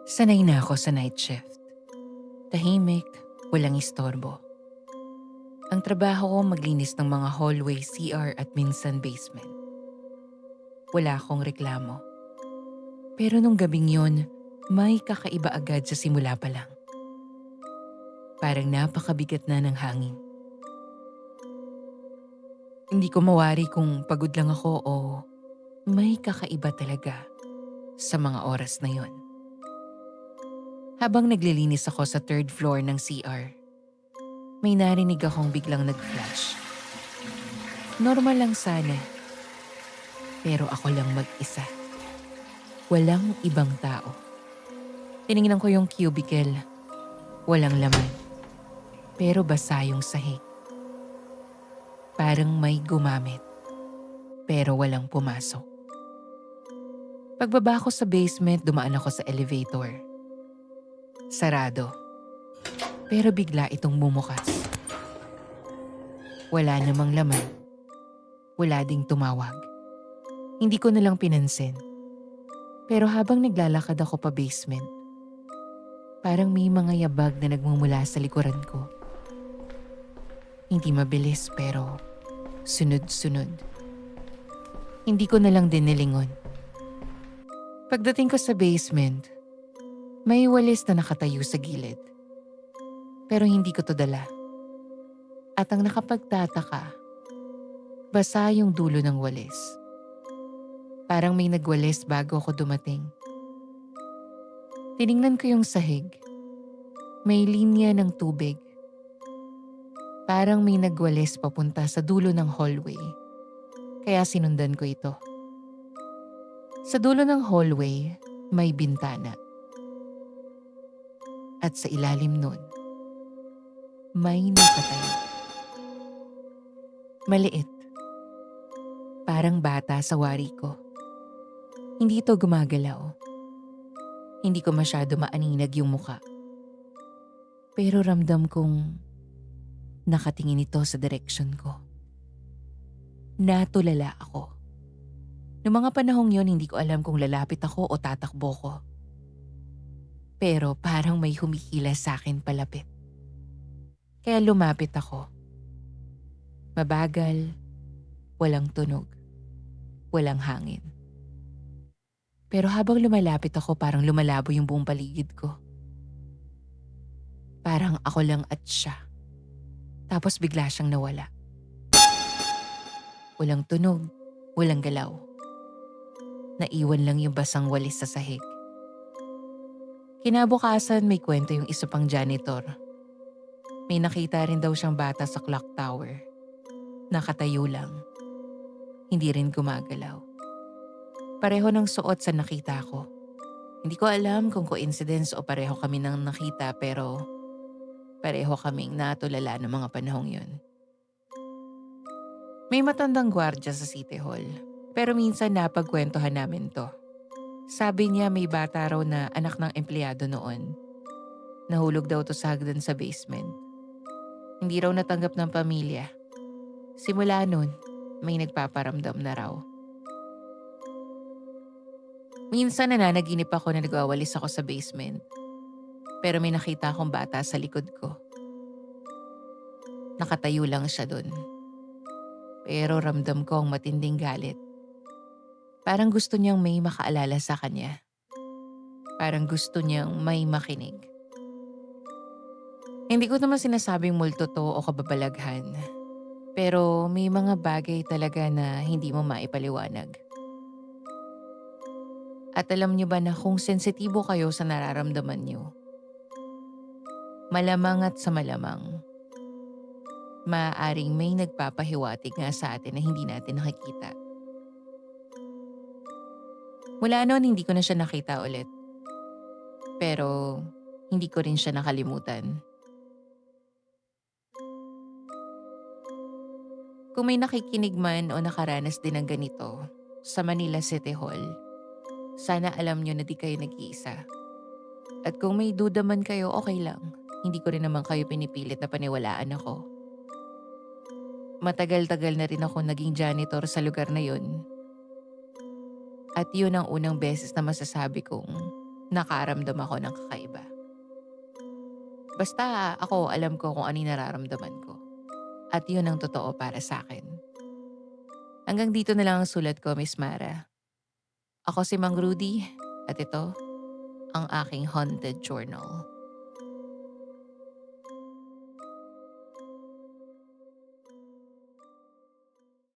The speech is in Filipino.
Sanay na ako sa night shift. Tahimik, walang istorbo. Ang trabaho ko maglinis ng mga hallway, CR at minsan basement. Wala akong reklamo. Pero nung gabing yon, may kakaiba agad sa simula pa lang. Parang napakabigat na ng hangin. Hindi ko mawari kung pagod lang ako o may kakaiba talaga sa mga oras na yon. Habang naglilinis ako sa third floor ng CR, may narinig akong biglang nag-flash. Normal lang sana, pero ako lang mag-isa. Walang ibang tao. Tiningnan ko yung cubicle. Walang laman. Pero basa yung sahig. Parang may gumamit. Pero walang pumasok. Pagbaba ko sa basement, dumaan ako sa elevator. Sarado. Pero bigla itong bumukas. Wala namang laman. Wala ding tumawag. Hindi ko nalang pinansin. Pero habang naglalakad ako pa basement, parang may mga yabag na nagmumula sa likuran ko. Hindi mabilis pero sunod-sunod. Hindi ko nalang din nilingon. Pagdating ko sa basement, may walis na nakatayo sa gilid. Pero hindi ko to dala. At ang nakapagtataka, basa yung dulo ng walis. Parang may nagwalis bago ako dumating. Tiningnan ko yung sahig. May linya ng tubig. Parang may nagwalis papunta sa dulo ng hallway. Kaya sinundan ko ito. Sa dulo ng hallway, may bintana. At sa ilalim nun, may nakatayo. Maliit. Parang bata sa wari ko. Hindi ito gumagalaw. Hindi ko masyado maaninag yung muka. Pero ramdam kong nakatingin ito sa direksyon ko. Natulala ako. Noong mga panahong yon, hindi ko alam kung lalapit ako o tatakbo ko. Pero parang may humikilos sa akin palapit. Kaya lumapit ako. Mabagal, walang tunog, walang hangin. Pero habang lumalapit ako, parang lumalabo yung buong paligid ko. Parang ako lang at siya. Tapos bigla siyang nawala. Walang tunog, walang galaw. Naiwan lang yung basang walis sa sahig. Kinabukasan may kwento yung isa pang janitor. May nakita rin daw siyang bata sa clock tower. Nakatayo lang. Hindi rin gumagalaw. Pareho ng suot sa nakita ko. Hindi ko alam kung coincidence o pareho kami nang nakita pero pareho kaming natulala ng mga panahong yun. May matandang gwardya sa City Hall pero minsan napagkwentuhan namin to. Sabi niya may bata raw na anak ng empleyado noon. Nahulog daw to sa hagdan sa basement. Hindi raw natanggap ng pamilya. Simula nun, may nagpaparamdam na raw. Minsan nananaginip ako na nagwawalis ako sa basement. Pero may nakita akong bata sa likod ko. Nakatayo lang siya dun. Pero ramdam ko ang matinding galit. Parang gusto niyang may makaalala sa kanya. Parang gusto niyang may makinig. Hindi ko naman sinasabing multo to o kababalaghan. Pero may mga bagay talaga na hindi mo maipaliwanag. At alam niyo ba na kung sensitibo kayo sa nararamdaman niyo, malamang at sa malamang, maaaring may nagpapahiwatig nga sa atin na hindi natin nakikita. Mula noon hindi ko na siya nakita ulit. Pero hindi ko rin siya nakalimutan. Kung may nakikinig man o nakaranas din ng ganito sa Manila City Hall, sana alam nyo na di kayo nag-iisa. At kung may duda man kayo, okay lang. Hindi ko rin naman kayo pinipilit na paniwalaan ako. Matagal-tagal na rin ako naging janitor sa lugar na yun. At yun ang unang beses na masasabi kong nakaramdam ako ng kakaiba. Basta ako alam ko kung ano yung nararamdaman ko. At yun ang totoo para sa akin. Hanggang dito na lang ang sulat ko, Miss Mara. Ako si Mang Rudy at ito ang aking haunted journal.